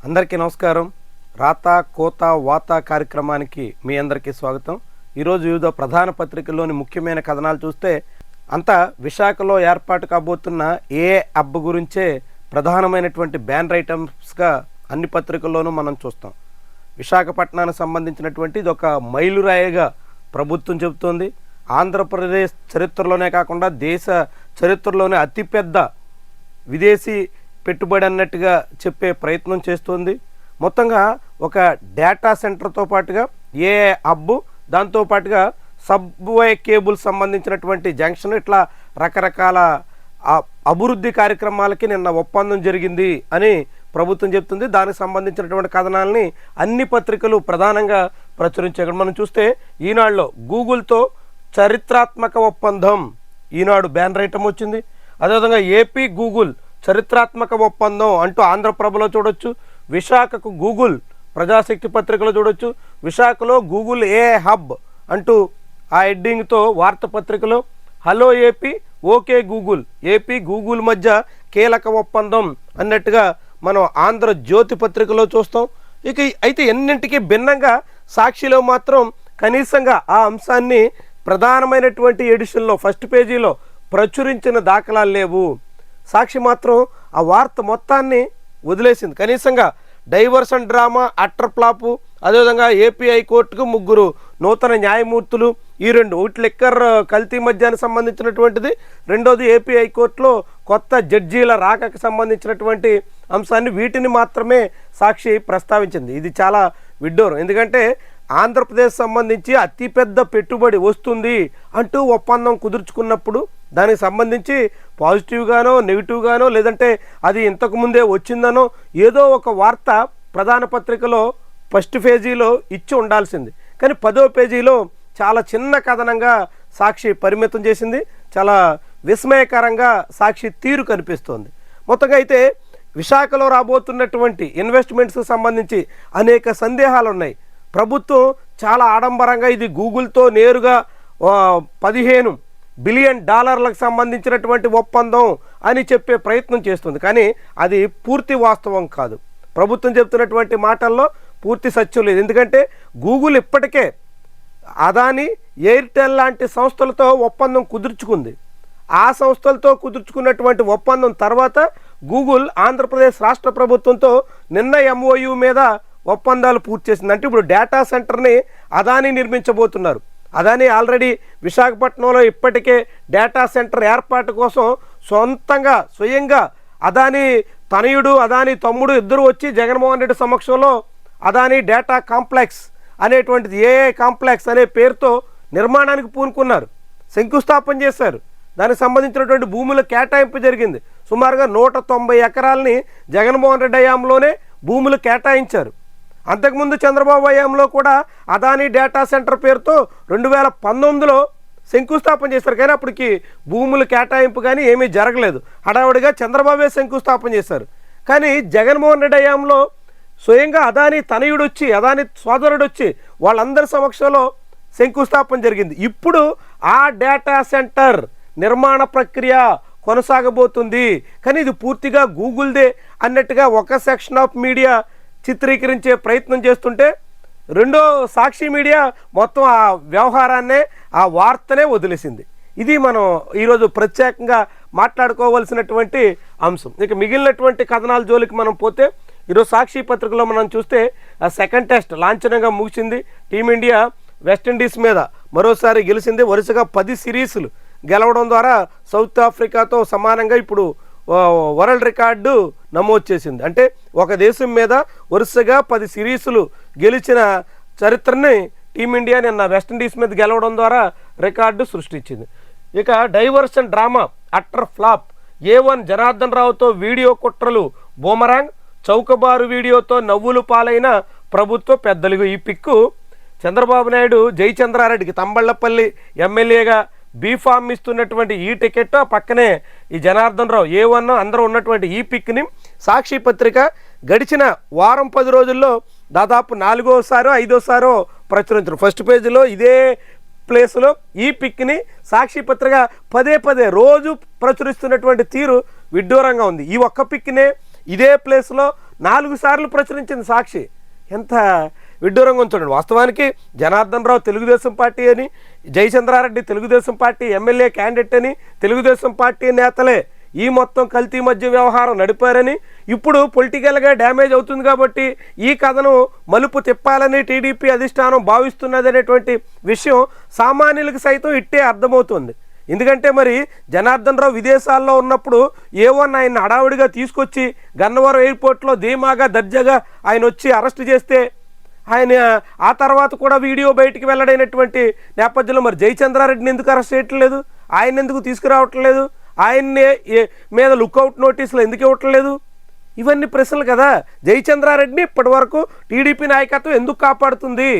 అందరికీ నమస్కారం. రాత కోత వాత కార్యక్రమానికి మీ అందరికీ స్వాగతం. ఈరోజు వివిధ ప్రధాన పత్రికల్లోని ముఖ్యమైన కథనాలు చూస్తే అంతా విశాఖలో ఏర్పాటు కాబోతున్న హబ్ గురించే ప్రధానమైనటువంటి బ్యానర్ ఐటమ్స్గా అన్ని పత్రికల్లోనూ మనం చూస్తాం. విశాఖపట్నానికి సంబంధించినటువంటి ఇది ఒక మైలురాయిగా ప్రభుత్వం చెబుతోంది. ఆంధ్రప్రదేశ్ చరిత్రలోనే కాకుండా దేశ చరిత్రలోనే అతిపెద్ద విదేశీ పెట్టుబడి అన్నట్టుగా చెప్పే ప్రయత్నం చేస్తుంది. మొత్తంగా ఒక డేటా సెంటర్తో పాటుగా హబ్, దాంతోపాటుగా సబ్వే కేబుల్ సంబంధించినటువంటి జంక్షన్, ఇట్లా రకరకాల అభివృద్ధి కార్యక్రమాలకి నిన్న ఒప్పందం జరిగింది అని ప్రభుత్వం చెప్తుంది. దానికి సంబంధించినటువంటి కథనాలని అన్ని పత్రికలు ప్రధానంగా ప్రచురించారు. మనం చూస్తే ఈనాడులో గూగుల్తో చరిత్రాత్మక ఒప్పందం, ఈనాడు బ్యానర్ ఐటమ్ వచ్చింది. అదేవిధంగా ఏపీ గూగుల్ చరిత్రాత్మక ఒప్పందం అంటూ ఆంధ్రప్రభలో చూడొచ్చు. విశాఖకు గూగుల్ ప్రజాశక్తి పత్రికలో చూడొచ్చు. విశాఖలో గూగుల్ హబ్ అంటూ ఆ హెడ్డింగ్తో వార్తాపత్రికలో hello AP okay Google, AP Google మధ్య కీలక ఒప్పందం అన్నట్టుగా మనం ఆంధ్రజ్యోతి పత్రికలో చూస్తాం. ఇక అయితే ఎన్నింటికి భిన్నంగా సాక్షిలో మాత్రం కనీసంగా ఆ అంశాన్ని ప్రధానమైనటువంటి ఎడిషన్లో ఫస్ట్ పేజీలో ప్రచురించిన దాఖలాలు లేవు. సాక్షి మాత్రం ఆ వార్త మొత్తాన్ని వదిలేసింది. కనీసంగా డైవర్షన్ డ్రామా అట్టర్ ఫ్లాపు, అదేవిధంగా ఏపీ హైకోర్టుకు 3 నూతన న్యాయమూర్తులు, ఈ రెండు, ఒకటి లిక్కర్ కల్తీ మద్యానికి సంబంధించినటువంటిది, రెండోది ఏపీ హైకోర్టులో కొత్త జడ్జీల రాకకు సంబంధించినటువంటి అంశాన్ని, వీటిని మాత్రమే సాక్షి ప్రస్తావించింది. ఇది చాలా విడ్డూరం. ఎందుకంటే ఆంధ్రప్రదేశ్ సంబంధించి అతిపెద్ద పెట్టుబడి వస్తుంది అంటూ ఒప్పందం కుదుర్చుకున్నప్పుడు దానికి సంబంధించి పాజిటివ్గానో నెగిటివ్గానో లేదంటే అది ఇంతకుముందే వచ్చిందనో ఏదో ఒక వార్త ప్రధాన పత్రికలో ఫస్ట్ పేజీలో ఇచ్చి ఉండాల్సింది. కానీ 10వ పేజీలో చాలా చిన్న కథనంగా సాక్షి పరిమితం చేసింది. చాలా విస్మయకరంగా సాక్షి తీరు కనిపిస్తోంది. మొత్తంగా అయితే విశాఖలో రాబోతున్నటువంటి ఇన్వెస్ట్మెంట్స్కి సంబంధించి అనేక సందేహాలు ఉన్నాయి. ప్రభుత్వం చాలా ఆడంబరంగా ఇది గూగుల్తో నేరుగా $15 బిలియన్ సంబంధించినటువంటి ఒప్పందం అని చెప్పే ప్రయత్నం చేస్తుంది. కానీ అది పూర్తి వాస్తవం కాదు. ప్రభుత్వం చెప్తున్నటువంటి మాటల్లో పూర్తి సత్యం లేదు. ఎందుకంటే గూగుల్ ఇప్పటికే అదాని, ఎయిర్టెల్ లాంటి సంస్థలతో ఒప్పందం కుదుర్చుకుంది. ఆ సంస్థలతో కుదుర్చుకున్నటువంటి ఒప్పందం తర్వాత గూగుల్ ఆంధ్రప్రదేశ్ రాష్ట్ర ప్రభుత్వంతో నిన్న MOU మీద ఒప్పందాలు పూర్తి చేసింది. అంటే ఇప్పుడు డేటా సెంటర్ని అదాని నిర్మించబోతున్నారు. అదాని ఆల్రెడీ విశాఖపట్నంలో ఇప్పటికే డేటా సెంటర్ ఏర్పాటు కోసం స్వయంగా అదాని తనయుడు, అదాని తమ్ముడు ఇద్దరు వచ్చి జగన్మోహన్ రెడ్డి సమక్షంలో అదాని డేటా కాంప్లెక్స్ అనేటువంటిది AI కాంప్లెక్స్ అనే పేరుతో నిర్మాణానికి పూనుకున్నారు, శంకుస్థాపన చేశారు. దానికి సంబంధించినటువంటి భూముల కేటాయింపు జరిగింది. సుమారుగా 190 ఎకరాలని జగన్మోహన్ రెడ్డి హయాంలోనే భూములు కేటాయించారు. అంతకుముందు చంద్రబాబు హయాంలో కూడా అదాని డేటా సెంటర్ పేరుతో 2019లో శంకుస్థాపన చేశారు. కానీ అప్పటికి భూములు కేటాయింపు కానీ ఏమీ జరగలేదు. హడావుడిగా చంద్రబాబే శంకుస్థాపన చేశారు. కానీ జగన్మోహన్ రెడ్డి హయాంలో స్వయంగా అదాని తనయుడు వచ్చి, అదాని సోదరుడు వచ్చి వాళ్ళందరి సమక్షంలో శంకుస్థాపన జరిగింది. ఇప్పుడు ఆ డేటా సెంటర్ నిర్మాణ ప్రక్రియ కొనసాగబోతుంది. కానీ ఇది పూర్తిగా గూగుల్దే అన్నట్టుగా ఒక సెక్షన్ ఆఫ్ మీడియా చిత్రీకరించే ప్రయత్నం చేస్తుంటే రెండో సాక్షి మీడియా మొత్తం ఆ వ్యవహారాన్నే, ఆ వార్తనే వదిలేసింది. ఇది మనం ఈరోజు ప్రత్యేకంగా మాట్లాడుకోవాల్సినటువంటి అంశం. ఇక మిగిలినటువంటి కథనాల జోలికి మనం పోతే ఈరోజు సాక్షి పత్రికలో మనం చూస్తే ఆ సెకండ్ టెస్ట్ లాంఛనంగా ముగిసింది. టీమిండియా వెస్టిండీస్ మీద మరోసారి గెలిచింది. వరుసగా 10 సిరీస్లు గెలవడం ద్వారా సౌత్ ఆఫ్రికాతో సమానంగా ఇప్పుడు వరల్డ్ రికార్డు నమోదు చేసింది. అంటే ఒక దేశం మీద వరుసగా 10 సిరీస్లు గెలిచిన చరిత్రని టీమిండియా నిన్న వెస్టిండీస్ మీద గెలవడం ద్వారా రికార్డు సృష్టించింది. ఇక diversion drama utter flop, A1 Janardhan రావుతో వీడియో కుట్రలు బూమరాంగ్, చౌకబారు వీడియోతో నవ్వులు పాలైన ప్రభుత్వ పెద్దలు. ఈ పిక్కు చంద్రబాబు నాయుడు జయచంద్రారెడ్డికి తంబళ్లపల్లి ఎమ్మెల్యేగా బీఫామ్ ఇస్తున్నటువంటి ఈ టికెట్, పక్కనే ఈ జనార్దన్ రావు A1 అందరూ ఉన్నటువంటి ఈ పిక్ని సాక్షి పత్రిక గడిచిన వారం 10 రోజుల్లో దాదాపు 4వసారో 5వసారో ప్రచురించారు. ఫస్ట్ పేజీలో ఇదే ప్లేస్లో ఈ పిక్ని సాక్షి పత్రిక పదే రోజు ప్రచురిస్తున్నటువంటి తీరు విడ్డూరంగా ఉంది. ఈ ఒక్క పిక్నే ఇదే ప్లేస్లో 4 సార్లు ప్రచురించింది సాక్షి. ఎంత విడ్డూరంగా ఉంచండి. వాస్తవానికి జనార్దన్ రావు తెలుగుదేశం పార్టీ అని, Jayachandra Reddy Telugu Desam party MLA candidate అని, తెలుగుదేశం పార్టీ నేతలే ఈ మొత్తం కల్తీ మధ్య వ్యవహారం నడిపారని, ఇప్పుడు పొలిటికల్గా డ్యామేజ్ అవుతుంది కాబట్టి ఈ కథను మలుపు తిప్పాలని టీడీపీ అధిష్టానం భావిస్తున్నది అనేటువంటి విషయం సామాన్యులకు సైతం ఇట్టే అర్థమవుతుంది. ఎందుకంటే మరి జనార్దన్ రావు విదేశాల్లో ఉన్నప్పుడు ఏవన్ ఆయన హడావుడిగా తీసుకొచ్చి గన్నవరం ఎయిర్పోర్ట్లో ధీమాగా దర్జాగా ఆయన వచ్చి అరెస్ట్ చేస్తే ఆయన ఆ తర్వాత కూడా వీడియో బయటికి వెల్లడైనటువంటి నేపథ్యంలో మరి జయచంద్రారెడ్డిని ఎందుకు అరెస్ట్ చేయట్లేదు, ఆయన ఎందుకు తీసుకురావట్లేదు, ఆయన్నే మీద లుక్అవుట్ నోటీసులు ఎందుకు ఇవ్వట్లేదు? ఇవన్నీ ప్రశ్నలు కదా. జయచంద్రారెడ్డిని ఇప్పటి వరకు టీడీపీ నాయకత్వం ఎందుకు కాపాడుతుంది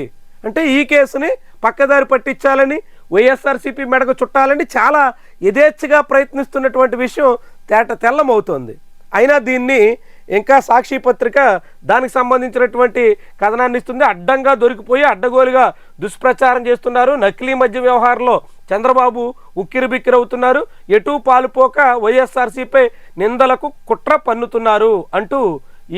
అంటే ఈ కేసుని పక్కదారి పట్టించాలని, వైఎస్ఆర్సీపీ మెడకు చుట్టాలని చాలా యథేచ్ఛగా ప్రయత్నిస్తున్నటువంటి విషయం తెల్లమవుతోంది. అయినా దీన్ని ఇంకా సాక్షి పత్రిక దానికి సంబంధించినటువంటి కథనాన్ని ఇస్తుంది. అడ్డంగా దొరికిపోయి అడ్డగోలుగా దుష్ప్రచారం చేస్తున్నారు, నకిలీ మద్య వ్యవహారంలో చంద్రబాబు ఉక్కిరిబిక్కిరవుతున్నారు, ఎటూ పాలుపోక వైఎస్ఆర్సీపై నిందలకు కుట్ర పన్నుతున్నారు అంటూ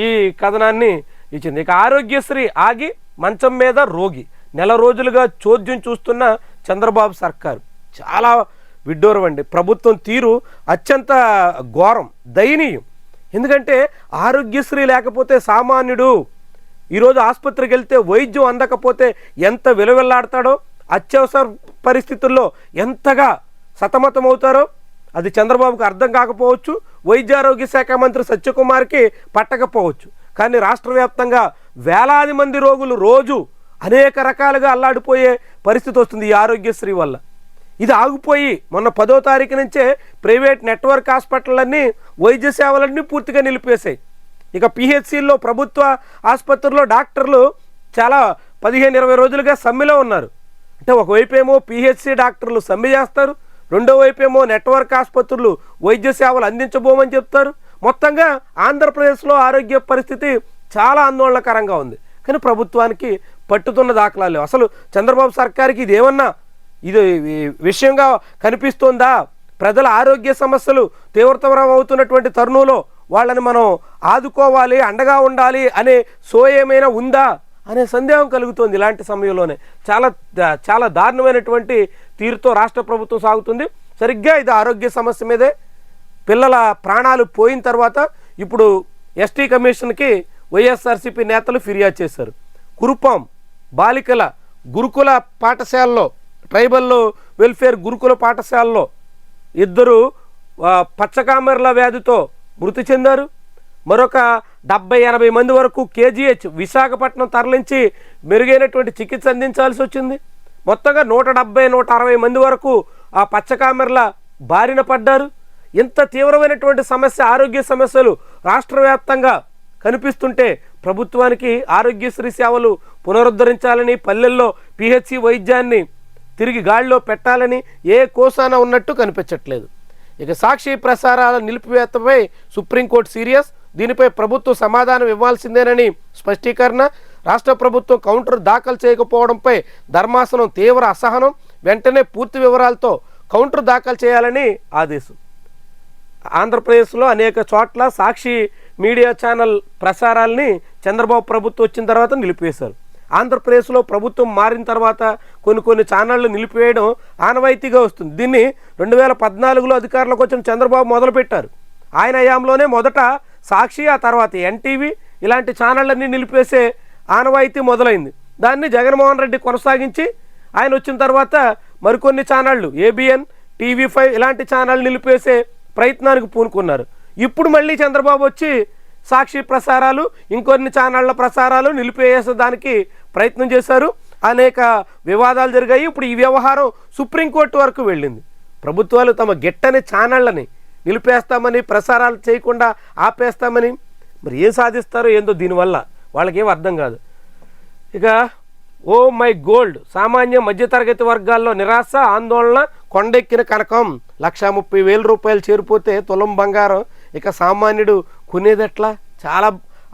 ఈ కథనాన్ని ఇచ్చింది. ఇక ఆరోగ్యశ్రీ ఆగి మంచం మీద రోగి, నెల రోజులుగా చోద్యం చూస్తున్న చంద్రబాబు సర్కారు. చాలా విడ్డూరం అండి. ప్రభుత్వం తీరు అత్యంత ఘోరం, దయనీయం. ఎందుకంటే ఆరోగ్యశ్రీ లేకపోతే సామాన్యుడు ఈరోజు ఆసుపత్రికి వెళ్తే వైద్యం అందకపోతే ఎంత విలువెల్లాడతాడో, అత్యవసర పరిస్థితుల్లో ఎంతగా సతమతమవుతారో అది చంద్రబాబుకు అర్థం కాకపోవచ్చు, వైద్యారోగ్య శాఖ మంత్రి సత్యకుమార్కి పట్టకపోవచ్చు. కానీ రాష్ట్ర వ్యాప్తంగా వేలాది మంది రోగులు రోజు అనేక రకాలుగా అల్లాడిపోయే పరిస్థితి వస్తుంది ఈ ఆరోగ్యశ్రీ వల్ల. ఇది ఆగిపోయి మొన్న 10వ తారీఖు నుంచే ప్రైవేట్ నెట్వర్క్ హాస్పిటళ్ళన్నీ వైద్య సేవలన్నీ పూర్తిగా నిలిపేశాయి. ఇక పిహెచ్సిల్లో ప్రభుత్వ ఆసుపత్రుల్లో డాక్టర్లు చాలా 15-20 రోజులుగా సమ్మెలో ఉన్నారు. అంటే ఒకవైపు ఏమో పిహెచ్సి డాక్టర్లు సమ్మె చేస్తారు, రెండో వైపు ఏమో నెట్వర్క్ ఆసుపత్రులు వైద్య సేవలు అందించబోమని చెప్తారు. మొత్తంగా ఆంధ్రప్రదేశ్లో ఆరోగ్య పరిస్థితి చాలా ఆందోళనకరంగా ఉంది. కానీ ప్రభుత్వానికి పట్టుతున్న దాఖలాలు లేవు. అసలు చంద్రబాబు సర్కార్కి ఇది ఏమన్నా ఇది విషయంగా కనిపిస్తోందా? ప్రజల ఆరోగ్య సమస్యలు తీవ్రతరం అవుతున్నటువంటి తరుణంలో వాళ్ళని మనం ఆదుకోవాలి, అండగా ఉండాలి అనే సో ఏమైనా ఉందా అనే సందేహం కలుగుతుంది. ఇలాంటి సమయంలోనే చాలా దారుణమైనటువంటి తీరుతో రాష్ట్ర ప్రభుత్వం సాగుతుంది. సరిగ్గా ఇది ఆరోగ్య సమస్య మీదే. పిల్లల ప్రాణాలు పోయిన తర్వాత ఇప్పుడు ఎస్టీ కమిషన్కి వైఎస్ఆర్సీపీ నేతలు ఫిర్యాదు చేశారు. కురుపాం బాలికల గురుకుల పాఠశాలలో, ట్రైబల్ వెల్ఫేర్ గురుకుల పాఠశాలలో 2 పచ్చకామెర్ల వ్యాధితో మృతి చెందారు. మరొక 70-80 మంది వరకు కేజీహెచ్ విశాఖపట్నం తరలించి మెరుగైనటువంటి చికిత్స అందించాల్సి వచ్చింది. మొత్తంగా 170-160 మంది వరకు ఆ పచ్చకామెర్ల బారిన పడ్డారు. ఇంత తీవ్రమైనటువంటి సమస్య, ఆరోగ్య సమస్యలు రాష్ట్ర వ్యాప్తంగా కనిపిస్తుంటే ప్రభుత్వానికి ఆరోగ్యశ్రీ సేవలు పునరుద్ధరించాలని, పల్లెల్లో పిహెచ్సి వైద్యాన్ని తిరిగి గాడిలో పెట్టాలని ఏ కోసాన ఉన్నట్టు కనిపించట్లేదు. ఇక సాక్షి ప్రసారాల నిలిపివేతపై సుప్రీంకోర్టు సీరియస్. దీనిపై ప్రభుత్వం సమాధానం ఇవ్వాల్సిందేనని స్పష్టీకరణ. రాష్ట్ర ప్రభుత్వం కౌంటర్ దాఖలు చేయకపోవడంపై ధర్మాసనం తీవ్ర అసహనం. వెంటనే పూర్తి వివరాలతో కౌంటర్ దాఖలు చేయాలని ఆదేశం. ఆంధ్రప్రదేశ్లో అనేక చోట్ల సాక్షి మీడియా ఛానల్ ప్రసారాల్ని చంద్రబాబు ప్రభుత్వం వచ్చిన తర్వాత నిలిపివేశారు. ఆంధ్రప్రదేశ్లో ప్రభుత్వం మారిన తర్వాత కొన్ని ఛానళ్ళు నిలిపివేయడం ఆనవాయితీగా వస్తుంది. దీన్ని 2014లో అధికారంలోకి వచ్చిన చంద్రబాబు మొదలుపెట్టారు. ఆయన హయాంలోనే మొదట సాక్షి, ఆ తర్వాత ఎన్టీవీ ఇలాంటి ఛానళ్ళన్నీ నిలిపేసే ఆనవాయితీ మొదలైంది. దాన్ని జగన్మోహన్ రెడ్డి కొనసాగించి ఆయన వచ్చిన తర్వాత మరికొన్ని ఛానళ్ళు ఏబిఎన్, టీవీ5 ఇలాంటి ఛానళ్ళు నిలిపేసే ప్రయత్నానికి పూనుకున్నారు. ఇప్పుడు మళ్ళీ చంద్రబాబు వచ్చి సాక్షి ప్రసారాలు, ఇంకొన్ని ఛానళ్ల ప్రసారాలు నిలిపేసేదానికి ప్రయత్నం చేశారు. అనేక వివాదాలు జరిగాయి. ఇప్పుడు ఈ వ్యవహారం సుప్రీంకోర్టు వరకు వెళ్ళింది. ప్రభుత్వాలు తమ గిట్టని ఛానళ్ళని నిలిపేస్తామని, ప్రసారాలు చేయకుండా ఆపేస్తామని మరి ఏం సాధిస్తారో ఏందో దీనివల్ల వాళ్ళకేం అర్థం కాదు. ఇక ఓ మై గోల్డ్, సామాన్య మధ్యతరగతి వర్గాల్లో నిరాశ, ఆందోళన. కొండెక్కిన కనకం 1,30,000 రూపాయలు చేరిపోతే తులం బంగారం ఇక సామాన్యుడు కొనేదెట్లా? చాలా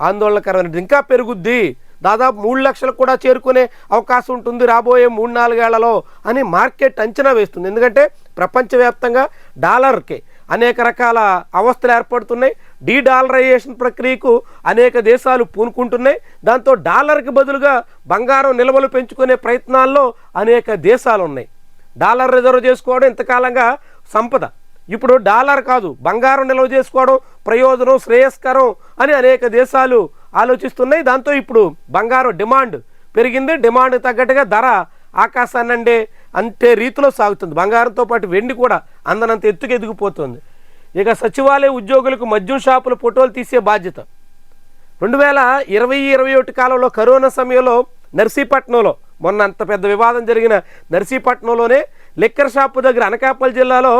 ఆందోళనకరమైనది. ఇంకా పెరుగుద్ది, దాదాపు 3 లక్షలు కూడా చేరుకునే అవకాశం ఉంటుంది రాబోయే 3-4 ఏళ్లలో అని మార్కెట్ అంచనా వేస్తుంది. ఎందుకంటే ప్రపంచవ్యాప్తంగా డాలర్కి అనేక రకాల అవస్థలు ఏర్పడుతున్నాయి. డీడాలరైజేషన్ ప్రక్రియకు అనేక దేశాలు పూనుకుంటున్నాయి. దాంతో డాలర్కి బదులుగా బంగారం నిల్వలు పెంచుకునే ప్రయత్నాల్లో అనేక దేశాలు ఉన్నాయి. డాలర్ రిజర్వ్ చేసుకోవడం ఇంతకాలంగా సంపద, ఇప్పుడు డాలర్ కాదు బంగారం నిల్వ చేసుకోవడం ప్రయోజనం శ్రేయస్కరం అని అనేక దేశాలు ఆలోచిస్తున్నాయి. దాంతో ఇప్పుడు బంగారం డిమాండ్ పెరిగింది. డిమాండ్ తగ్గట్టుగా ధర ఆకాశాన్ని అంతే రీతిలో సాగుతుంది. బంగారంతో పాటు వెండి కూడా అందనంత ఎత్తుకు ఎదిగిపోతుంది. ఇక సచివాలయ ఉద్యోగులకు మద్యం షాపుల ఫోటోలు తీసే బాధ్యత 2020-21 కాలంలో కరోనా సమయంలో నర్సీపట్నంలో మొన్న అంత పెద్ద వివాదం జరిగిన నర్సీపట్నంలోనే లిక్కర్ షాపు దగ్గర అనకాపల్లి జిల్లాలో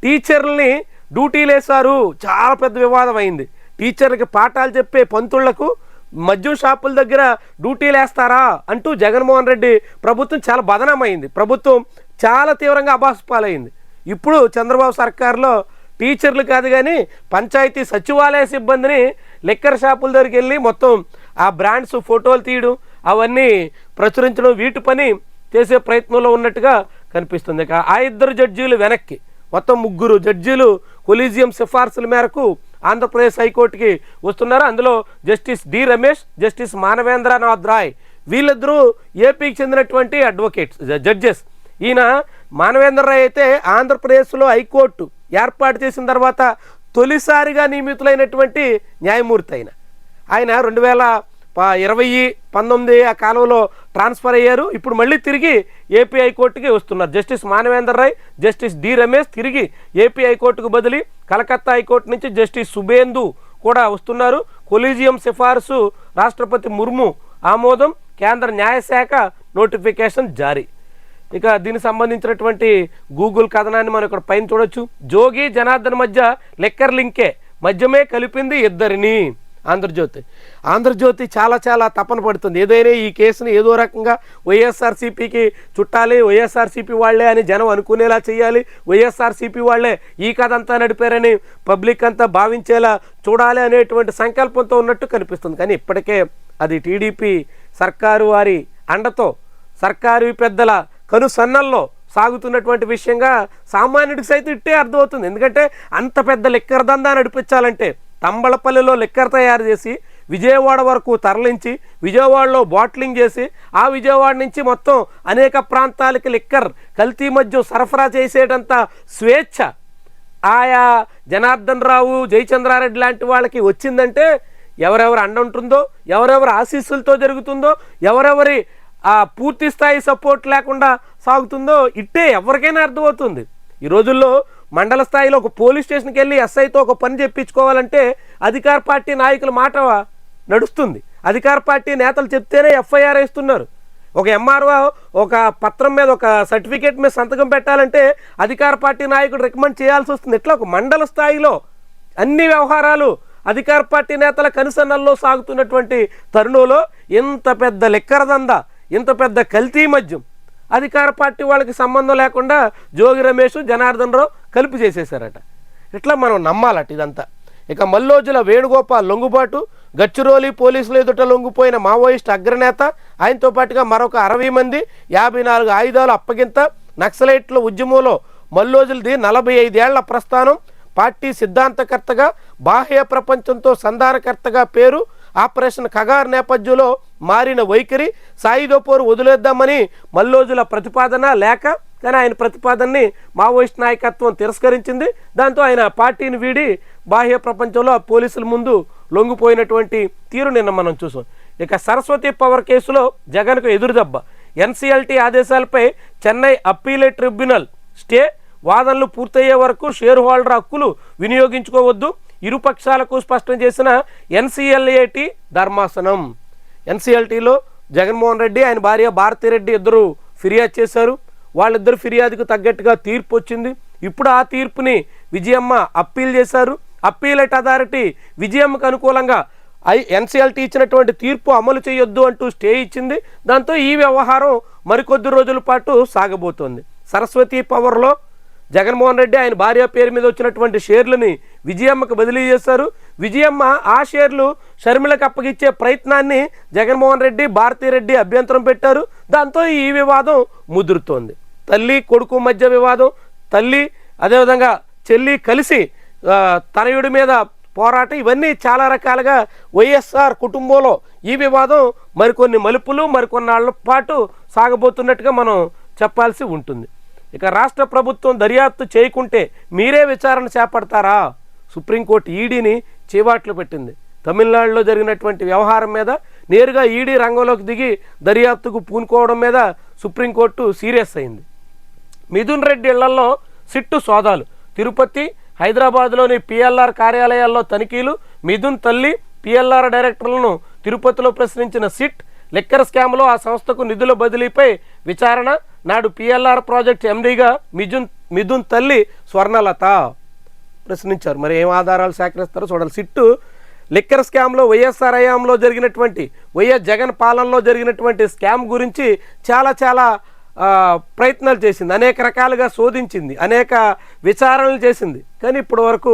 టీచర్లని డ్యూటీలు వేశారు. చాలా పెద్ద వివాదం అయింది. టీచర్లకి పాఠాలు చెప్పే పంతుళ్లకు మద్యం షాపుల దగ్గర డ్యూటీలు వేస్తారా అంటూ జగన్మోహన్ రెడ్డి ప్రభుత్వం చాలా బదనామైంది. ప్రభుత్వం చాలా తీవ్రంగా అబాసుపాలైంది. ఇప్పుడు చంద్రబాబు సర్కారులో టీచర్లు కాదు కానీ పంచాయతీ సచివాలయ సిబ్బందిని లిక్కర్ షాపుల దగ్గరికి వెళ్ళి మొత్తం ఆ బ్రాండ్స్ ఫోటోలు తీయడం అవన్నీ ప్రచురించడం వీటి పని చేసే ప్రయత్నంలో ఉన్నట్టుగా కనిపిస్తుంది. ఆ ఇద్దరు జడ్జీలు వెనక్కి మొత్తం 3 జడ్జీలు కొలీజియం సిఫార్సుల మేరకు ఆంధ్రప్రదేశ్ హైకోర్టుకి వస్తున్నారు. అందులో justice D Ramesh, justice Manavendranath Roy వీళ్ళిద్దరూ ఏపీకి చెందినటువంటి అడ్వకేట్స్ జడ్జెస్. ఈయన మానవేంద్ర రాయ్ అయితే ఆంధ్రప్రదేశ్లో హైకోర్టు ఏర్పాటు చేసిన తర్వాత తొలిసారిగా నియమితులైనటువంటి న్యాయమూర్తి ఆయన 2020-19 ఆ కాలంలో ట్రాన్స్ఫర్ అయ్యారు. ఇప్పుడు మళ్ళీ తిరిగి ఏపీ హైకోర్టుకి వస్తున్నారు. Justice Manavendra Roy, justice D Ramesh తిరిగి ఏపీ హైకోర్టుకు బదిలీ. కలకత్తా హైకోర్టు నుంచి జస్టిస్ సుబేందు కూడా వస్తున్నారు. కొలీజియం సిఫార్సు రాష్ట్రపతి ముర్ము ఆమోదం, కేంద్ర న్యాయశాఖ నోటిఫికేషన్ జారీ. ఇక దీనికి సంబంధించినటువంటి గూగుల్ కథనాన్ని మనం ఇక్కడ పైన చూడొచ్చు. జోగి జనార్దన్ మధ్య లెక్కర్ లింకే, మధ్యమే కలిపింది ఇద్దరిని. ఆంధ్రజ్యోతి చాలా తపన పడుతుంది. ఏదైనా ఈ కేసుని ఏదో రకంగా వైఎస్ఆర్సీపీకి చుట్టాలి, వైఎస్ఆర్సీపీ వాళ్లే అని జనం అనుకునేలా చేయాలి, వైఎస్ఆర్సీపీ వాళ్లే ఈ కథ అంతా నడిపారని పబ్లిక్ అంతా భావించేలా చూడాలి అనేటువంటి సంకల్పంతో ఉన్నట్టు కనిపిస్తుంది. కానీ ఇప్పటికే అది టీడీపీ సర్కారు వారి అండతో సర్కారు పెద్దల కనుసన్నల్లో సాగుతున్నటువంటి విషయంగా సామాన్యుడికి సైతం ఇట్టే అర్థమవుతుంది. ఎందుకంటే అంత పెద్ద లిక్కర్ దందా నడిపించాలంటే తంబళపల్లిలో లిక్కర్ తయారు చేసి విజయవాడ వరకు తరలించి విజయవాడలో బాటిలింగ్ చేసి ఆ విజయవాడ నుంచి మొత్తం అనేక ప్రాంతాలకి లిక్కర్ కల్తీ మద్యం సరఫరా చేసేటంత స్వేచ్ఛ ఆయా జనార్దన్ రావు, జయచంద్రారెడ్డి లాంటి వాళ్ళకి వచ్చిందంటే ఎవరెవరు అండ ఉంటుందో, ఎవరెవరు ఆశీస్సులతో జరుగుతుందో, ఎవరెవరి పూర్తి స్థాయి సపోర్ట్ లేకుండా సాగుతుందో ఇట్టే ఎవరికైనా అర్థమవుతుంది. ఈ రోజుల్లో మండల స్థాయిలో ఒక పోలీస్ స్టేషన్కి వెళ్ళి ఎస్ఐతో ఒక పని చెప్పించుకోవాలంటే అధికార పార్టీ నాయకుల మాట నడుస్తుంది. అధికార పార్టీ నేతలు చెప్తేనే ఎఫ్ఐఆర్ వేస్తున్నారు. ఒక ఎంఆర్ఓ ఒక పత్రం మీద ఒక సర్టిఫికేట్ మీద సంతకం పెట్టాలంటే అధికార పార్టీ నాయకుడు రికమెండ్ చేయాల్సి వస్తుంది. ఇట్లా ఒక మండల స్థాయిలో అన్ని వ్యవహారాలు అధికార పార్టీ నేతల కనుసన్నల్లో సాగుతున్నటువంటి తరుణంలో ఇంత పెద్ద లిక్కర్ దందా, ఇంత పెద్ద కల్తీ మద్యం అధికార పార్టీ వాళ్ళకి సంబంధం లేకుండా జోగి రమేష్, జనార్దన్ రావు కలిపి చేసేసారట. ఇట్లా మనం నమ్మాలట ఇదంతా. ఇక మల్లోజుల వేణుగోపాల్ లొంగుబాటు, గచ్చిరోలి పోలీసులు ఎదుట లొంగిపోయిన మావోయిస్ట్ అగ్రనేత, ఆయనతో పాటుగా మరొక 60 మంది, 54 ఆయుధాలు అప్పగింత. నక్సలైట్ల ఉద్యమంలో మల్లోజులది 45 ఏళ్ల ప్రస్థానం. పార్టీ సిద్ధాంతకర్తగా, బాహ్య ప్రపంచంతో సంధానకర్తగా పేరు. ఆపరేషన్ కగార్ నేపథ్యంలో మారిన వైఖరి, సాయుధ పోరు వదిలేద్దామని మల్లోజుల ప్రతిపాదన లేక, కానీ ఆయన ప్రతిపాదనని మావోయిస్ట్ నాయకత్వం తిరస్కరించింది. దాంతో ఆయన పార్టీని వీడి బాహ్య ప్రపంచంలో పోలీసుల ముందు లొంగిపోయినటువంటి తీరు నిన్న మనం చూసాం. ఇక సరస్వతి పవర్ కేసులో జగన్కు ఎదురుదెబ్బ. ఎన్సీఎల్టీ ఆదేశాలపై చెన్నై అప్పీలేట్ ట్రిబ్యునల్ స్టే. వాదనలు పూర్తయ్యే వరకు షేర్ హోల్డర్ హక్కులు వినియోగించుకోవద్దు. ఇరుపక్షాలకు స్పష్టం చేసిన ఎన్సీఎల్ఏటీ ధర్మాసనం. ఎన్సీఎల్టీలో జగన్మోహన్ రెడ్డి, ఆయన భార్య భారతిరెడ్డి ఇద్దరు ఫిర్యాదు చేశారు. వాళ్ళిద్దరు ఫిర్యాదుకు తగ్గట్టుగా తీర్పు వచ్చింది. ఇప్పుడు ఆ తీర్పుని విజయమ్మ అప్పీల్ చేశారు. అప్పీలేట్ అథారిటీ విజయమ్మకు అనుకూలంగా ఎన్సీఎల్టీ ఇచ్చినటువంటి తీర్పు అమలు చేయొద్దు అంటూ స్టే ఇచ్చింది. దాంతో ఈ వ్యవహారం మరికొద్ది రోజుల పాటు సాగబోతోంది. సరస్వతి పవర్లో జగన్మోహన్ రెడ్డి ఆయన భార్య పేరు మీద వచ్చినటువంటి షేర్లని విజయమ్మకు బదిలీ చేశారు. విజయమ్మ ఆ షేర్లు షర్మిలకు అప్పగిచ్చే ప్రయత్నాన్ని జగన్మోహన్ రెడ్డి, భారతిరెడ్డి అభ్యంతరం పెట్టారు. దాంతో ఈ వివాదం ముదురుతోంది. తల్లి కొడుకు మధ్య వివాదం, తల్లి అదేవిధంగా చెల్లి కలిసి తనయుడి మీద పోరాటం ఇవన్నీ చాలా రకాలుగా వైఎస్ఆర్ కుటుంబంలో ఈ వివాదం మరికొన్ని మలుపులు మరికొన్నాళ్ళ పాటు సాగబోతున్నట్టుగా మనం చెప్పాల్సి ఉంటుంది. ఇక రాష్ట్ర ప్రభుత్వం దర్యాప్తు చేయకుంటే మీరే విచారణ చేపడతారా? సుప్రీంకోర్టు ఈడీని చేవాట్లు పెట్టింది. తమిళనాడులో జరిగినటువంటి వ్యవహారం మీద నేరుగా ఈడీ రంగంలోకి దిగి దర్యాప్తుకు పూనుకోవడం మీద సుప్రీంకోర్టు సీరియస్ అయింది. మిథున్ రెడ్డి ఇళ్లలో సిట్టు సోదాలు, తిరుపతి హైదరాబాద్లోని పిఎల్ఆర్ కార్యాలయాల్లో తనిఖీలు, మిథున్ తల్లి పిఎల్ఆర్ డైరెక్టర్లను తిరుపతిలో ప్రశ్నించిన సిట్, లిక్కర్ స్కామ్లో ఆ సంస్థకు నిధుల బదిలీపై విచారణ, నాడు పిఎల్ఆర్ ప్రాజెక్ట్ ఎండీగా మిథున్ తల్లి స్వర్ణలత ప్రశ్నించారు. మరి ఏం ఆధారాలు సేకరిస్తారో చూడాలి. సిట్టు లిక్కర్ స్కామ్లో వైఎస్ఆర్ హయాంలో జరిగినటువంటి వైఎస్ జగన్ పాలనలో జరిగినటువంటి స్కామ్ గురించి చాలా ప్రయత్నాలు చేసింది, అనేక రకాలుగా శోధించింది, అనేక విచారణలు చేసింది. కానీ ఇప్పటి వరకు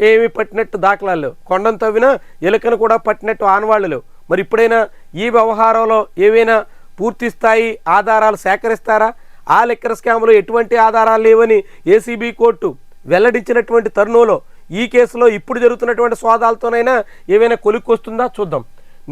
ఏమీ పట్టినట్టు దాఖలాలు లేవు. కొండను తవ్వినా ఎలుకను కూడా పట్టినట్టు ఆనవాళ్ళు లేవు. మరి ఇప్పుడైనా ఈ వ్యవహారంలో ఏవైనా పూర్తి స్థాయి ఆధారాలు సేకరిస్తారా? ఆ లిక్కర్ స్కామ్లో ఎటువంటి ఆధారాలు లేవని ఏసీబీ కోర్టు వెల్లడించినటువంటి తరుణంలో ఈ కేసులో ఇప్పుడు జరుగుతున్నటువంటి సోదాలతోనైనా ఏవైనా కొలిక్కొస్తుందా చూద్దాం.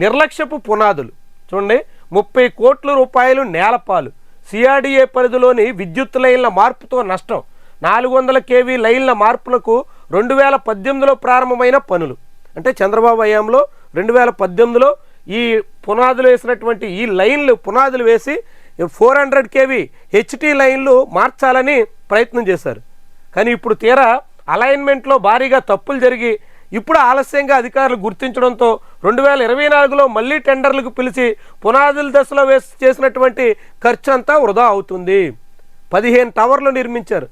నిర్లక్ష్యపు పునాదులు చూడండి, 30 కోట్ల రూపాయలు నేలపాలు. సిఆర్డీఏ పరిధిలోని విద్యుత్ లైన్ల మార్పుతో నష్టం. 400 kV లైన్ల మార్పులకు 2018లో ప్రారంభమైన పనులు. అంటే చంద్రబాబు హయాంలో 2018లో ఈ పునాదులు వేసినటువంటి ఈ లైన్లు పునాదులు వేసి 400 kV హెచ్టీ లైన్లు మార్చాలని ప్రయత్నం చేశారు. కానీ ఇప్పుడు తీరా అలైన్మెంట్లో భారీగా తప్పులు జరిగి ఇప్పుడు ఆలస్యంగా అధికారులు గుర్తించడంతో 2024లో మళ్ళీ టెండర్లకు పిలిచి పునాదుల దశలో చేసినటువంటి ఖర్చు అంతా వృధా అవుతుంది. 15 టవర్లు నిర్మించారు,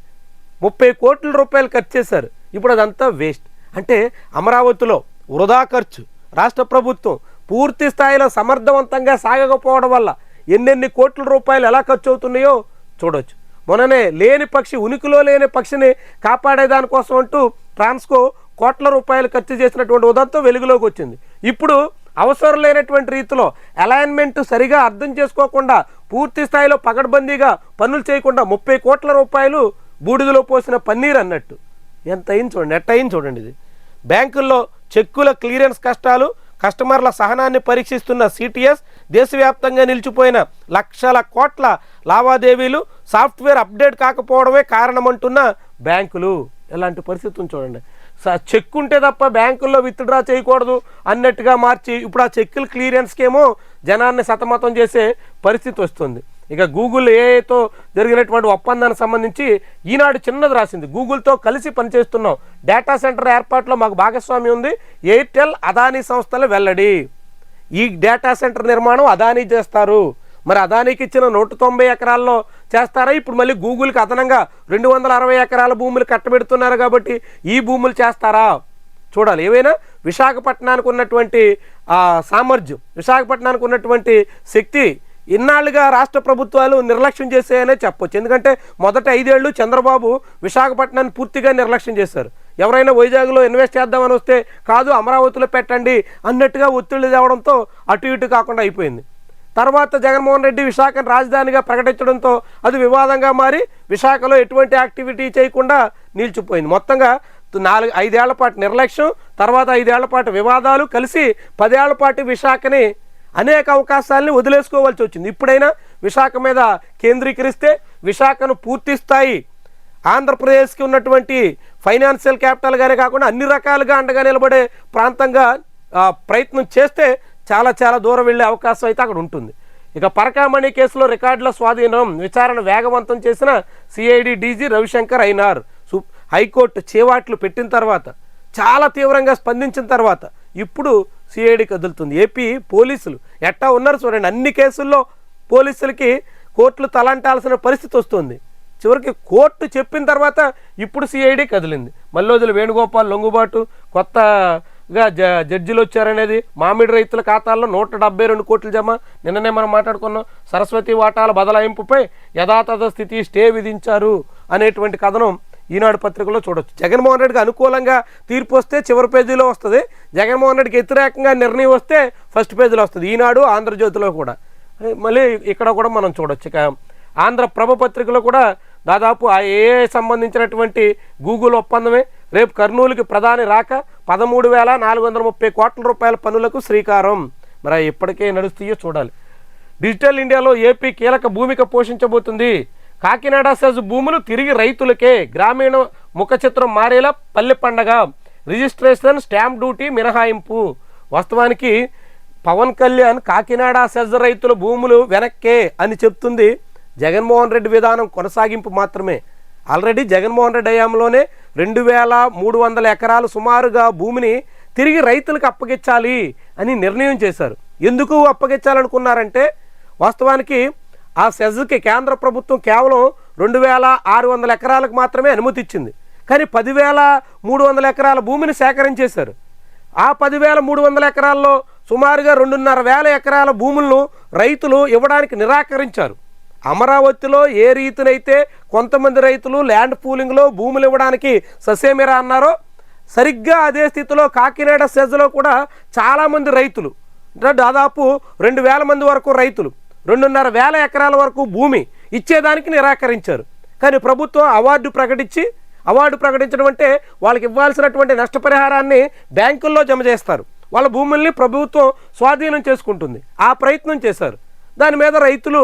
30 కోట్ల రూపాయలు ఖర్చు చేశారు. ఇప్పుడు అదంతా వేస్ట్. అంటే అమరావతిలో వృధా ఖర్చు. రాష్ట్ర ప్రభుత్వం పూర్తి స్థాయిలో సమర్థవంతంగా సాగకపోవడం వల్ల ఎన్నెన్ని కోట్ల రూపాయలు ఎలా ఖర్చు అవుతున్నాయో చూడవచ్చు. మొన్ననే లేని పక్షి, ఉనికిలో లేని పక్షిని కాపాడేదానికోసం అంటూ ట్రాన్స్కో కోట్ల రూపాయలు ఖర్చు చేసినటువంటి ఉదంతం వెలుగులోకి వచ్చింది. ఇప్పుడు అవసరం లేనటువంటి రీతిలో అలైన్మెంట్ సరిగా అర్థం చేసుకోకుండా పూర్తి స్థాయిలో పకడ్బందీగా పనులు చేయకుండా 30 కోట్ల రూపాయలు బూడిదలో పోసిన పన్నీర్ అన్నట్టు ఎంత అయింది చూడండి, ఎట్ట అయింది చూడండి. ఇది బ్యాంకుల్లో చెక్కుల క్లియరెన్స్ కష్టాలు, కస్టమర్ల సహనాన్ని పరీక్షిస్తున్న సిటిఎస్, దేశవ్యాప్తంగా నిలిచిపోయిన లక్షల కోట్ల లావాదేవీలు, సాఫ్ట్వేర్ అప్డేట్ కాకపోవడమే కారణమంటున్న బ్యాంకులు. ఎలాంటి పరిస్థితిని చూడండి. చెక్ ఉంటే తప్ప బ్యాంకుల్లో విత్డ్రా చేయకూడదు అన్నట్టుగా మార్చి ఇప్పుడు ఆ చెక్కుల క్లియరెన్స్కేమో జనాన్ని సతమతం చేసే పరిస్థితి వస్తుంది. ఇక గూగుల్ ఏఐతో జరిగినటువంటి ఒప్పందానికి సంబంధించి ఈనాడు చిన్నది రాసింది. గూగుల్తో కలిసి పనిచేస్తున్నాం, డేటా సెంటర్ ఏర్పాటులో మాకు భాగస్వామ్యం ఉంది, ఎయిర్టెల్ అదానీ సంస్థల వెల్లడి. ఈ డేటా సెంటర్ నిర్మాణం అదానీ చేస్తారు. మరి అదానీకి ఇచ్చిన 190 ఎకరాల్లో చేస్తారా? ఇప్పుడు మళ్ళీ గూగుల్కి అదనంగా 260 ఎకరాల భూములు కట్టబెడుతున్నారు కాబట్టి ఈ భూములు చేస్తారా చూడాలి. ఏవైనా విశాఖపట్నానికి ఉన్నటువంటి సామర్థ్యం, విశాఖపట్నానికి ఉన్నటువంటి శక్తి ఇన్నాళ్ళుగా రాష్ట్ర ప్రభుత్వాలు నిర్లక్ష్యం చేసాయనే చెప్పొచ్చు. ఎందుకంటే మొదట 5 ఏళ్ళు చంద్రబాబు విశాఖపట్నాన్ని పూర్తిగా నిర్లక్ష్యం చేశారు. ఎవరైనా వైజాగ్లో ఇన్వెస్ట్ చేద్దామని వస్తే కాదు అమరావతిలో పెట్టండి అన్నట్టుగా ఒత్తిళ్లు తేవడంతో అటు ఇటు కాకుండా అయిపోయింది. తర్వాత జగన్మోహన్ రెడ్డి విశాఖను రాజధానిగా ప్రకటించడంతో అది వివాదంగా మారి విశాఖలో ఎటువంటి యాక్టివిటీ చేయకుండా నిలిచిపోయింది. మొత్తంగా 5 ఏళ్ల పాటు నిర్లక్ష్యం, తర్వాత 5 ఏళ్ల పాటు వివాదాలు కలిసి 10 ఏళ్ల పాటు విశాఖని అనేక అవకాశాలని వదిలేసుకోవాల్సి వచ్చింది. ఇప్పుడైనా విశాఖ మీద కేంద్రీకరిస్తే విశాఖను పూర్తి స్థాయి ఆంధ్రప్రదేశ్కి ఉన్నటువంటి ఫైనాన్షియల్ క్యాపిటల్గానే కాకుండా అన్ని రకాలుగా అండగా నిలబడే ప్రాంతంగా ప్రయత్నం చేస్తే చాలా దూరం వెళ్ళే అవకాశం అయితే అక్కడ ఉంటుంది. ఇక పరకామణి కేసులో రికార్డుల స్వాధీనం, విచారణ వేగవంతం చేసిన సిఐడి డీజీ రవిశంకర్ అయినార్. హైకోర్టు చేవాట్లు పెట్టిన తర్వాత, చాలా తీవ్రంగా స్పందించిన తర్వాత ఇప్పుడు సిఐడి కదులుతుంది. ఏపీ పోలీసులు ఎట్టా ఉన్నారు చూడండి. అన్ని కేసుల్లో పోలీసులకి కోర్టులు తలంటాల్సిన పరిస్థితి వస్తుంది. చివరికి కోర్టు చెప్పిన తర్వాత ఇప్పుడు సిఐడి కదిలింది. మల్లోజుల వేణుగోపాల్ లొంగుబాటు, కొత్తగా జడ్జిలు వచ్చారనేది, మామిడి రైతుల ఖాతాల్లో 172 కోట్లు జమ, నిన్ననే మనం మాట్లాడుకున్నాం. సరస్వతి వాటాల బదలాయింపుపై యథాతథ స్థితి స్టే విధించారు అనేటువంటి కథనం ఈనాడు పత్రికలో చూడొచ్చు. జగన్మోహన్ రెడ్డికి అనుకూలంగా తీర్పు వస్తే చివరి పేజీలో వస్తుంది, జగన్మోహన్ రెడ్డికి వ్యతిరేకంగా నిర్ణయం వస్తే ఫస్ట్ పేజీలో వస్తుంది. ఈనాడు, ఆంధ్రజ్యోతిలో కూడా మళ్ళీ ఇక్కడ కూడా మనం చూడొచ్చు. ఇక ఆంధ్రప్రభ పత్రికలో కూడా దాదాపు ఆ ఏఐ సంబంధించినటువంటి గూగుల్ ఒప్పందమే రేపు కర్నూలుకి ప్రధాని రాక 13,430 కోట్ల రూపాయల పనులకు శ్రీకారం. మరి ఇప్పటికే నడుస్తాయో చూడాలి. డిజిటల్ ఇండియాలో ఏపీ కీలక భూమిక పోషించబోతుంది. కాకినాడ సెజ్ భూములు తిరిగి రైతులకే. గ్రామీణ ముఖ చిత్రం మారేలా పల్లె పండగ. రిజిస్ట్రేషన్ స్టాంప్ డ్యూటీ మినహాయింపు. వాస్తవానికి పవన్ కళ్యాణ్ కాకినాడ సెజ్ రైతుల భూములు వెనక్కే అని చెప్తుంది జగన్మోహన్ రెడ్డి విధానం కొనసాగింపు మాత్రమే. ఆల్రెడీ జగన్మోహన్ రెడ్డి హయాంలోనే 2,300 ఎకరాలు సుమారుగా భూమిని తిరిగి రైతులకు అప్పగించాలి అని నిర్ణయం చేశారు. ఎందుకు అప్పగించాలనుకున్నారంటే వాస్తవానికి ఆ సెజ్కి కేంద్ర ప్రభుత్వం కేవలం 2,600 ఎకరాలకు మాత్రమే అనుమతి ఇచ్చింది. కానీ 10,300 ఎకరాల భూమిని సేకరించేశారు. ఆ 10,300 ఎకరాల్లో సుమారుగా 2,500 ఎకరాల భూములను రైతులు ఇవ్వడానికి నిరాకరించారు. అమరావతిలో ఏ రీతినైతే కొంతమంది రైతులు ల్యాండ్ పూలింగ్లో భూములు ఇవ్వడానికి ససేమిరా అన్నారో సరిగ్గా అదే స్థితిలో కాకినాడ సెజ్లో కూడా చాలామంది రైతులు దాదాపు 2,000 మంది వరకు రైతులు 2,500 ఎకరాల వరకు భూమి ఇచ్చేదానికి నిరాకరించారు. కానీ ప్రభుత్వం అవార్డు ప్రకటించడం అంటే వాళ్ళకి ఇవ్వాల్సినటువంటి నష్టపరిహారాన్ని బ్యాంకుల్లో జమ చేస్తారు. వాళ్ళ భూముల్ని ప్రభుత్వం స్వాధీనం చేసుకుంటుంది. ఆ ప్రయత్నం చేశారు. దాని మీద రైతులు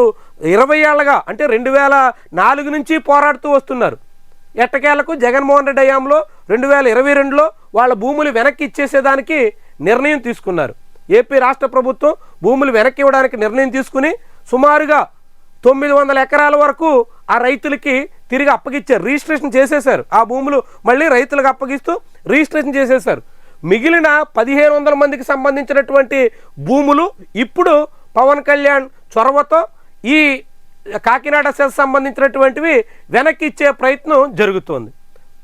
20 ఏళ్ళగా అంటే 2004 నుంచి పోరాడుతూ వస్తున్నారు. ఎట్టకేలకు జగన్మోహన్ రెడ్డి హయాంలో 2022లో వాళ్ళ భూములు వెనక్కి ఇచ్చేసేదానికి నిర్ణయం తీసుకున్నారు. ఏపీ రాష్ట్ర ప్రభుత్వం భూములు వెనక్కి ఇవ్వడానికి నిర్ణయం తీసుకుని సుమారుగా 900 ఎకరాల వరకు ఆ రైతులకి తిరిగి అప్పగిచ్చారు. రిజిస్ట్రేషన్ చేసేశారు. ఆ భూములు మళ్ళీ రైతులకు అప్పగిస్తూ రిజిస్ట్రేషన్ చేసేశారు. మిగిలిన 1,500 మందికి సంబంధించినటువంటి భూములు ఇప్పుడు పవన్ కళ్యాణ్ చొరవతో ఈ కాకినాడ సెజ్ సంబంధించినటువంటివి వెనక్కి ఇచ్చే ప్రయత్నం జరుగుతోంది.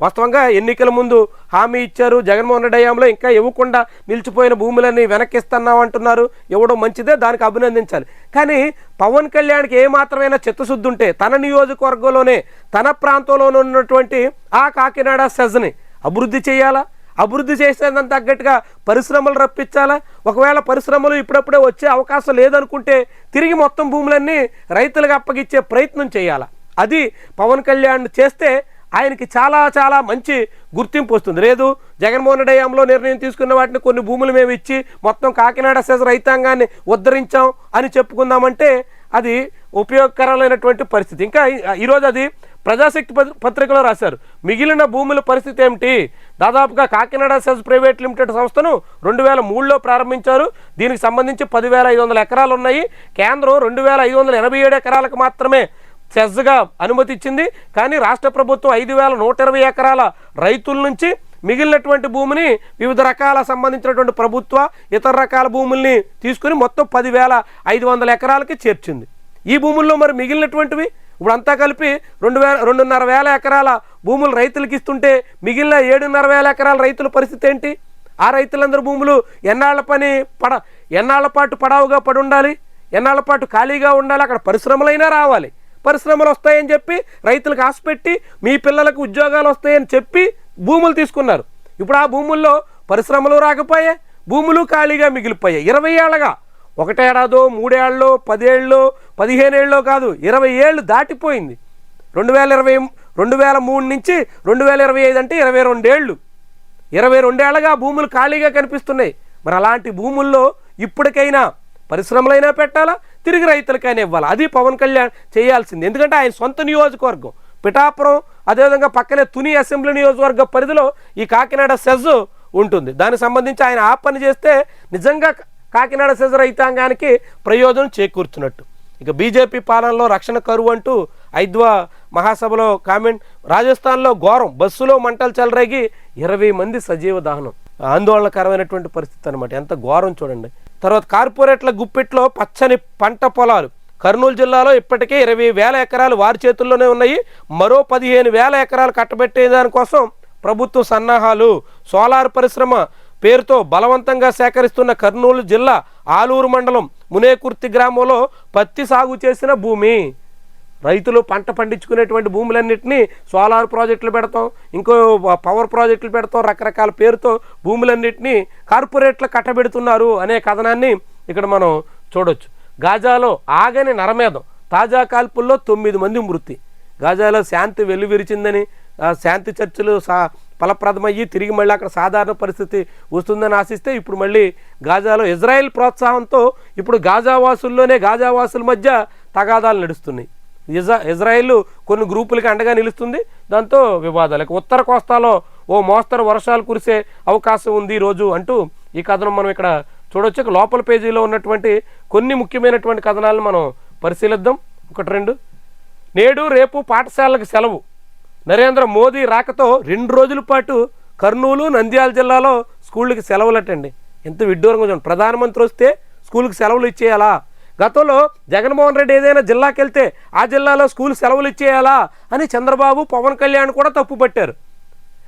వాస్తవంగా ఎన్నికల ముందు హామీ ఇచ్చారు. జగన్మోహన్ రెడ్డి హయాంలో ఇంకా ఇవ్వకుండా నిలిచిపోయిన భూములన్నీ వెనక్కి ఇస్తున్నాం అంటున్నారు. ఇవ్వడం మంచిదే, దానికి అభినందించాలి. కానీ పవన్ కళ్యాణ్కి ఏమాత్రమైనా చిత్తశుద్ధి ఉంటే తన నియోజకవర్గంలోనే తన ప్రాంతంలోనే ఉన్నటువంటి ఆ కాకినాడ సెజ్ని అభివృద్ధి చేయాలా, అభివృద్ధి చేసేందుకు తగ్గట్టుగా పరిశ్రమలు రప్పించాలా. ఒకవేళ పరిశ్రమలు ఇప్పుడప్పుడే వచ్చే అవకాశం లేదనుకుంటే తిరిగి మొత్తం భూములన్నీ రైతులకు అప్పగిచ్చే ప్రయత్నం చేయాలా. అది పవన్ కళ్యాణ్ చేస్తే ఆయనకి చాలా చాలా మంచి గుర్తింపు వస్తుంది. లేదు జగన్మోహన్ రెడ్డి హయాంలో నిర్ణయం తీసుకున్న వాటిని కొన్ని భూములు మేము ఇచ్చి మొత్తం కాకినాడ సెజ్ రైతాంగాన్ని ఉద్ధరించాం అని చెప్పుకుందామంటే అది ఉపయోగకరమైనటువంటి పరిస్థితి. ఇంకా ఈరోజు అది ప్రజాశక్తి పత్రికలో రాశారు. మిగిలిన భూముల పరిస్థితి ఏమిటి? దాదాపుగా కాకినాడ సెజ్ ప్రైవేట్ లిమిటెడ్ సంస్థను 2003లో ప్రారంభించారు. దీనికి సంబంధించి 10,500 ఎకరాలు ఉన్నాయి. కేంద్రం 2,587 ఎకరాలకు మాత్రమే సెజ్గా అనుమతి ఇచ్చింది. కానీ రాష్ట్ర ప్రభుత్వం 5,120 ఎకరాల రైతుల నుంచి మిగిలినటువంటి భూమిని వివిధ రకాల సంబంధించినటువంటి ప్రభుత్వ ఇతర రకాల భూముల్ని తీసుకుని మొత్తం 10,500 ఎకరాలకి చేర్చింది. ఈ భూముల్లో మరి మిగిలినటువంటివి ఇప్పుడు అంతా కలిపి 2,500 ఎకరాల భూములు రైతులకు ఇస్తుంటే మిగిలిన 7,500 ఎకరాల రైతుల పరిస్థితి ఏంటి? ఆ రైతులందరూ భూములు ఎన్నాళ్ల పాటు పడావుగా పడి ఉండాలి, ఎన్నాళ్ల పాటు ఖాళీగా ఉండాలి. అక్కడ పరిశ్రమలైనా రావాలి. పరిశ్రమలు వస్తాయని చెప్పి రైతులకు ఆశ పెట్టి మీ పిల్లలకు ఉద్యోగాలు వస్తాయని చెప్పి భూములు తీసుకున్నారు. ఇప్పుడు ఆ భూముల్లో పరిశ్రమలు రాకపోయాయి, భూములు ఖాళీగా మిగిలిపోయాయి. 20 ఏళ్ళగా, 1 ఏడాదో 3 ఏళ్ళలో 10 ఏళ్ళలో 15 ఏళ్ళలో కాదు 20 ఏళ్ళు దాటిపోయింది. 2003 నుంచి 2025 అంటే 22 ఏళ్ళు. 22 ఏళ్ళగా భూములు ఖాళీగా కనిపిస్తున్నాయి. మరి అలాంటి భూముల్లో ఇప్పటికైనా పరిశ్రమలైనా పెట్టాలా, తిరిగి రైతులకైనా ఇవ్వాలి. అది పవన్ కళ్యాణ్ చేయాల్సింది. ఎందుకంటే ఆయన సొంత నియోజకవర్గం పిఠాపురం, అదేవిధంగా పక్కనే తుని అసెంబ్లీ నియోజకవర్గ పరిధిలో ఈ కాకినాడ సెజ్ ఉంటుంది. దానికి సంబంధించి ఆయన ఆ పని చేస్తే నిజంగా కాకినాడ సెజ్ రైతాంగానికి ప్రయోజనం చేకూర్చున్నట్టు. ఇక బీజేపీ పాలనలో రక్షణ కరువు అంటూ ఐద్వా మహాసభలో కామెంట్. రాజస్థాన్లో ఘోరం, బస్సులో మంటలు చెలరేగి 20 మంది సజీవ దహనం. ఆందోళనకరమైనటువంటి పరిస్థితి అనమాట. ఎంత ఘోరం చూడండి. తర్వాత కార్పొరేట్ల గుప్పిట్లో పచ్చని పంట పొలాలు. కర్నూలు జిల్లాలో ఇప్పటికే 20,000 ఎకరాలు వారి చేతుల్లోనే ఉన్నాయి. మరో 15,000 ఎకరాలు కట్టబెట్టే దానికోసం ప్రభుత్వ సన్నాహాలు. సోలార్ పరిశ్రమ పేరుతో బలవంతంగా సేకరిస్తున్న కర్నూలు జిల్లా ఆలూరు మండలం మునేకుర్తి గ్రామంలో పత్తి సాగు చేసిన భూమి. రైతులు పంట పండించుకునేటువంటి భూములన్నింటినీ సోలార్ ప్రాజెక్టులు పెడతాం, ఇంకో పవర్ ప్రాజెక్టులు పెడతాం, రకరకాల పేరుతో భూములన్నింటినీ కార్పొరేట్లు కట్టబెడుతున్నారు అనే కథనాన్ని ఇక్కడ మనం చూడొచ్చు. గాజాలో ఆగని నరమేధం. తాజా కాల్పుల్లో 9 మంది మృతి. గాజాలో శాంతి వెల్లువిరిచిందని శాంతి చర్చలు ఫలప్రదమయ్యి తిరిగి మళ్ళీ అక్కడ సాధారణ పరిస్థితి వస్తుందని ఆశిస్తే ఇప్పుడు మళ్ళీ గాజాలో ఇజ్రాయెల్ ప్రోత్సాహంతో ఇప్పుడు గాజా వాసుల మధ్య తగాదాలు నడుస్తున్నాయి. ఇజ్రాయెల్ కొన్ని గ్రూపులకి అండగా నిలుస్తుంది, దాంతో వివాదాలు. ఉత్తర కోస్తాలో ఓ మోస్తరు వర్షాలు కురిసే అవకాశం ఉంది ఈరోజు అంటూ ఈ కథనం మనం ఇక్కడ చూడొచ్చు. లోపల పేజీలో ఉన్నటువంటి కొన్ని ముఖ్యమైనటువంటి కథనాలను మనం పరిశీలిద్దాం. ఒకటి రెండు. నేడు రేపు పాఠశాలకు సెలవు. నరేంద్ర మోదీ రాకతో 2 రోజుల పాటు కర్నూలు, నంద్యాల జిల్లాలో స్కూళ్ళకి సెలవులటండి. ఎంత విడ్డూరంగా చూడండి. ప్రధానమంత్రి వస్తే స్కూల్కి సెలవులు ఇచ్చేయాలా? గతంలో జగన్మోహన్ రెడ్డి ఏదైనా జిల్లాకి వెళ్తే ఆ జిల్లాలో స్కూల్ సెలవులు ఇచ్చేయాలా అని చంద్రబాబు, పవన్ కళ్యాణ్ కూడా తప్పు పట్టారు.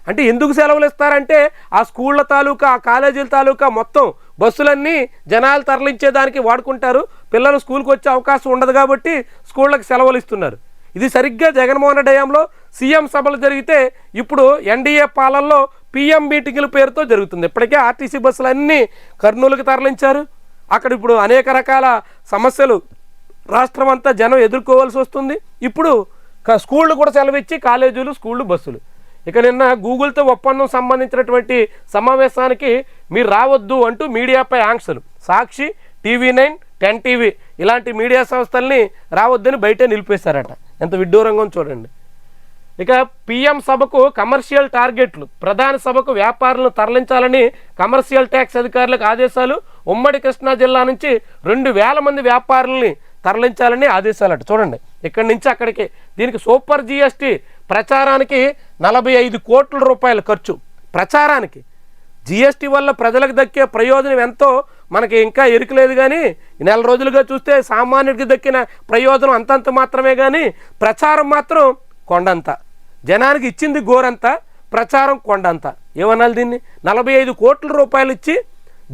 అంటే ఎందుకు సెలవులు ఇస్తారంటే ఆ స్కూళ్ళ తాలూకా, ఆ కాలేజీల తాలూకా మొత్తం బస్సులన్నీ జనాలు తరలించేదానికి వాడుకుంటారు. పిల్లలు స్కూల్కి వచ్చే అవకాశం ఉండదు కాబట్టి స్కూళ్ళకి సెలవులు ఇస్తున్నారు. ఇది సరిగ్గా జగన్మోహన్ రెడ్డి హయాంలో సీఎం సభలు జరిగితే ఇప్పుడు ఎన్డీఏ పాలనలో పీఎం మీటింగుల పేరుతో జరుగుతుంది. ఇప్పటికే ఆర్టీసీ బస్సులన్నీ కర్నూలుకి తరలించారు. అక్కడ ఇప్పుడు అనేక రకాల సమస్యలు రాష్ట్రం అంతా జనం ఎదుర్కోవాల్సి వస్తుంది. ఇప్పుడు స్కూళ్ళు కూడా సెలవిచ్చి కాలేజీలు, స్కూళ్ళు, బస్సులు. ఇక నిన్న గూగుల్తో ఒప్పందం సంబంధించినటువంటి సమావేశానికి మీరు రావద్దు అంటూ మీడియాపై ఆంక్షలు. సాక్షి, TV9, 10 టీవీ ఇలాంటి మీడియా సంస్థల్ని రావద్దని బయటే నిలిపేశారట. ఎంత విడ్డూరంగా చూడండి. ఇక పీఎం సభకు కమర్షియల్ టార్గెట్లు. ప్రధాన సభకు వ్యాపారులను తరలించాలని కమర్షియల్ ట్యాక్స్ అధికారులకు ఆదేశాలు. ఉమ్మడి కృష్ణా జిల్లా నుంచి 2000 మంది వ్యాపారులని తరలించాలని ఆదేశాలట. చూడండి, ఇక్కడి నుంచి అక్కడికి. దీనికి సూపర్ GST ప్రచారానికి 45 కోట్ల రూపాయల ఖర్చు. ప్రచారానికి GST వల్ల ప్రజలకు దక్కే ప్రయోజనం ఎంతో మనకి ఇంకా ఎరుకలేదు. కానీ నెల రోజులుగా చూస్తే సామాన్యుడికి దక్కిన ప్రయోజనం అంతంత మాత్రమే, కానీ ప్రచారం మాత్రం కొండంత. జనానికి ఇచ్చింది గోరంతా, ప్రచారం కొండంతా. ఏమనాలి దీన్ని? 45 కోట్ల రూపాయలు ఇచ్చి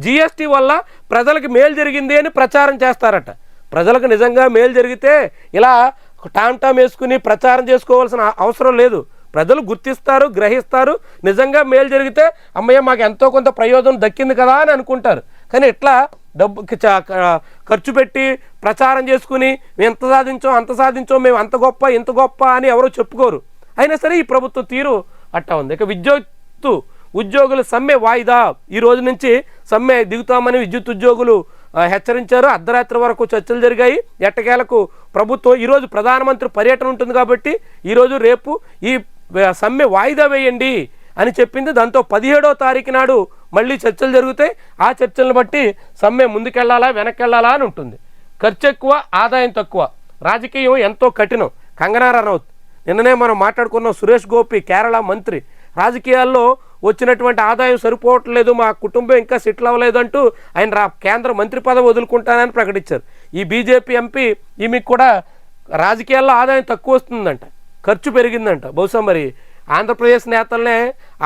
GST వల్ల ప్రజలకు మేలు జరిగింది అని ప్రచారం చేస్తారట. ప్రజలకు నిజంగా మేలు జరిగితే ఇలా టామ్ వేసుకుని ప్రచారం చేసుకోవాల్సిన అవసరం లేదు. ప్రజలు గుర్తిస్తారు, గ్రహిస్తారు. నిజంగా మేలు జరిగితే అమ్మయ్య మాకు ఎంతో కొంత ప్రయోజనం దక్కింది కదా అని అనుకుంటారు. కానీ ఇట్లా డబ్బు ఖర్చు పెట్టి ప్రచారం చేసుకుని మేము ఎంత సాధించాం, అంత సాధించాం, మేము అంత గొప్ప, ఇంత గొప్ప అని ఎవరో చెప్పుకోరు. అయినా సరే ఈ ప్రభుత్వ తీరు అట్టా ఉంది. ఇక విద్యుత్ ఉద్యోగుల సమ్మె వాయిదా. ఈ రోజు నుంచి సమ్మె దిగుతామని విద్యుత్ ఉద్యోగులు హెచ్చరించారు. అర్ధరాత్రి వరకు చర్చలు జరిగాయి. ఎట్టకేలకు ప్రభుత్వం ఈరోజు ప్రధానమంత్రి పర్యటన ఉంటుంది కాబట్టి ఈరోజు రేపు ఈ సమ్మె వాయిదా వేయండి అని చెప్పింది. దాంతో 17వ తారీఖు నాడు మళ్ళీ చర్చలు జరుగుతాయి. ఆ చర్చలను బట్టి సమ్మె ముందుకెళ్లాలా, వెనక్కెళ్లాలా అని ఉంటుంది. ఖర్చు ఎక్కువ, ఆదాయం తక్కువ, రాజకీయం ఎంతో కఠినం. కంగనా రనౌత్, నిన్ననే మనం మాట్లాడుకున్నాం. సురేష్ గోపి, కేరళ మంత్రి, రాజకీయాల్లో వచ్చినటువంటి ఆదాయం సరిపోవట్లేదు, మా కుటుంబం ఇంకా సెటిల్ అవ్వలేదంటూ ఆయన కేంద్ర మంత్రి పదవి వదులుకుంటానని ప్రకటించారు. ఈ బీజేపీ ఎంపీ ఈమెకు కూడా రాజకీయాల్లో ఆదాయం తక్కువ వస్తుందంట, ఖర్చు పెరిగిందంట. బహుశా మరి ఆంధ్రప్రదేశ్ నేతలనే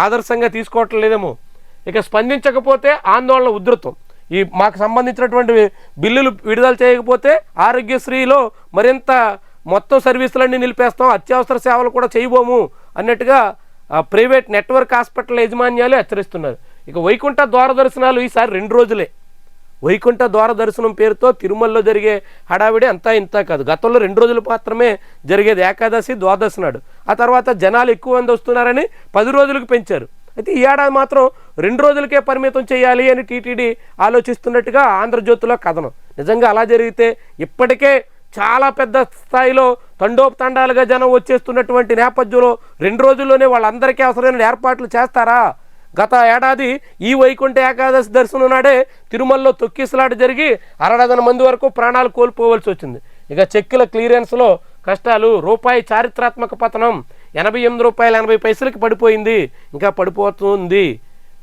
ఆదర్శంగా తీసుకోవటం లేదేమో. ఇక స్పందించకపోతే ఆందోళన ఉధృతం. ఈ మాకు సంబంధించినటువంటి బిల్లులు విడుదల చేయకపోతే ఆరోగ్యశ్రీలో మరింత మొత్తం సర్వీసులన్నీ నిలిపేస్తాం, అత్యవసర సేవలు కూడా చేయబోము అన్నట్టుగా ప్రైవేట్ నెట్వర్క్ హాస్పిటల్ యాజమాన్యాలు హెచ్చరిస్తున్నారు. ఇక వైకుంఠ ద్వార దర్శనాలు ఈసారి 2 రోజులే. వైకుంఠ ద్వార దర్శనం పేరుతో తిరుమలలో జరిగే హడావిడి అంతా ఇంత కాదు. గతంలో 2 రోజులు మాత్రమే జరిగేది, ఏకాదశి, ద్వాదశి నాడు. ఆ తర్వాత జనాలు ఎక్కువ మంది వస్తున్నారని 10 రోజులకు పెంచారు. అయితే ఈ ఏడాది మాత్రం 2 రోజులకే పరిమితం చేయాలి అని టీటీడీ ఆలోచిస్తున్నట్టుగా ఆంధ్రజ్యోతిలో కథనం. నిజంగా అలా జరిగితే ఇప్పటికే చాలా పెద్ద స్థాయిలో తండోపతండాలుగా జనం వచ్చేస్తున్నటువంటి నేపథ్యంలో 2 రోజుల్లోనే వాళ్ళందరికీ అవసరమైన ఏర్పాట్లు చేస్తారా? గత ఏడాది ఈ వైకుంఠ ఏకాదశి దర్శనం నాడే తిరుమలలో తొక్కిసలాట జరిగి 60 మంది వరకు ప్రాణాలు కోల్పోవలసి వచ్చింది. ఇక చెక్కుల క్లియరెన్స్లో కష్టాలు. రూపాయి చారిత్రాత్మక పతనం. 88 రూపాయల 80 పైసలకి పడిపోయింది, ఇంకా పడిపోతుంది.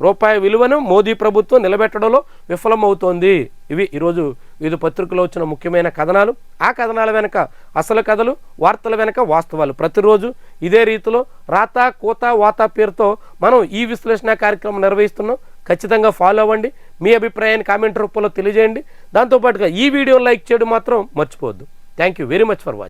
రూపాయి విలువను మోదీ ప్రభుత్వం నిలబెట్టడంలో విఫలమవుతోంది. ఇవి ఈరోజు వివిధ పత్రికలో వచ్చిన ముఖ్యమైన కథనాలు. ఆ కథనాల వెనక అసలు కథలు, వార్తల వెనక వాస్తవాలు. ప్రతిరోజు ఇదే రీతిలో రాత, కోత, వాత పేరుతో మనం ఈ విశ్లేషణ కార్యక్రమం నిర్వహిస్తున్నాం. ఖచ్చితంగా ఫాలో అవ్వండి. మీ అభిప్రాయాన్ని కామెంట్ రూపంలో తెలియజేయండి. దాంతోపాటుగా ఈ వీడియోని లైక్ చేయడం మాత్రం మర్చిపోవద్దు. Thank you very much for watching.